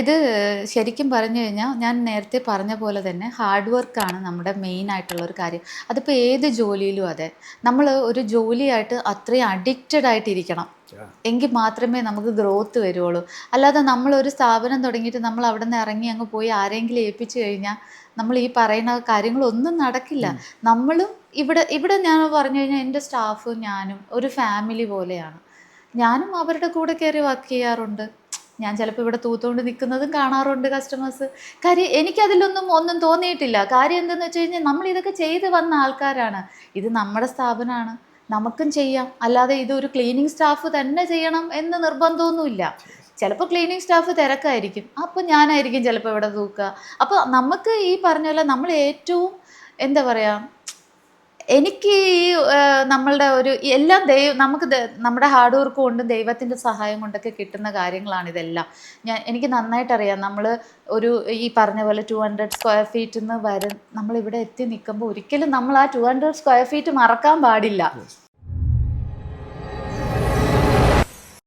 ഇത് ശരിക്കും പറഞ്ഞു കഴിഞ്ഞാൽ ഞാൻ നേരത്തെ പറഞ്ഞ പോലെ തന്നെ ഹാർഡ് വർക്കാണ് നമ്മുടെ മെയിൻ ആയിട്ടുള്ള ഒരു കാര്യം. അതിപ്പോൾ ഏത് ജോലിയിലും അതെ. നമ്മൾ ഒരു ജോലിയായിട്ട് അത്രയും അഡിക്റ്റഡ് ആയിട്ടിരിക്കണം. എങ്കിൽ മാത്രമേ നമുക്ക് ഗ്രോത്ത് വരുള്ളൂ. അല്ലാതെ നമ്മളൊരു സ്ഥാപനം തുടങ്ങിയിട്ട് നമ്മൾ അവിടെ നിന്ന് ഇറങ്ങി അങ്ങ് പോയി ആരെങ്കിലും ഏൽപ്പിച്ചു കഴിഞ്ഞാൽ നമ്മൾ ഈ പറയുന്ന കാര്യങ്ങളൊന്നും നടക്കില്ല. നമ്മളും ഇവിടെ ഇവിടെ ഞാൻ പറഞ്ഞു കഴിഞ്ഞാൽ എൻ്റെ സ്റ്റാഫും ഞാനും ഒരു ഫാമിലി പോലെയാണ്. ഞാനും അവരുടെ കൂടെ കയറി വർക്ക് ചെയ്യാറുണ്ട്. ഞാൻ ചിലപ്പോൾ ഇവിടെ തൂത്തുകൊണ്ട് നിൽക്കുന്നതും കാണാറുണ്ട് കസ്റ്റമേഴ്സ്. കാര്യം ഒന്നും തോന്നിയിട്ടില്ല. കാര്യം എന്തെന്ന് വെച്ച് കഴിഞ്ഞാൽ നമ്മൾ ഇതൊക്കെ ചെയ്ത് വന്ന ആൾക്കാരാണ്. ഇത് നമ്മുടെ സ്ഥാപനമാണ്, നമുക്കും ചെയ്യാം. അല്ലാതെ ഇതൊരു ക്ലീനിങ് സ്റ്റാഫ് തന്നെ ചെയ്യണം എന്ന് നിർബന്ധമൊന്നുമില്ല. ചിലപ്പോൾ ക്ലീനിങ് സ്റ്റാഫ് തിരക്കായിരിക്കും, അപ്പോൾ ഞാനായിരിക്കും ചിലപ്പോൾ ഇവിടെ തൂക്കുക. അപ്പോൾ നമുക്ക് ഈ പറഞ്ഞ പോലെ നമ്മൾ ഏറ്റവും എന്താ പറയുക, എനിക്ക് ഈ നമ്മളുടെ ഒരു എല്ലാം നമുക്ക് നമ്മുടെ ഹാർഡ് വർക്ക് കൊണ്ടും ദൈവത്തിൻ്റെ സഹായം കൊണ്ടൊക്കെ കിട്ടുന്ന കാര്യങ്ങളാണ് ഇതെല്ലാം. എനിക്ക് നന്നായിട്ട് അറിയാം. നമ്മൾ ഒരു ഈ പറഞ്ഞ പോലെ 200 സ്ക്വയർ ഫീറ്റിൽ നിന്ന് നമ്മളിവിടെ എത്തി നിൽക്കുമ്പോൾ ഒരിക്കലും നമ്മൾ ആ 200 സ്ക്വയർ ഫീറ്റ് മറക്കാൻ പാടില്ല.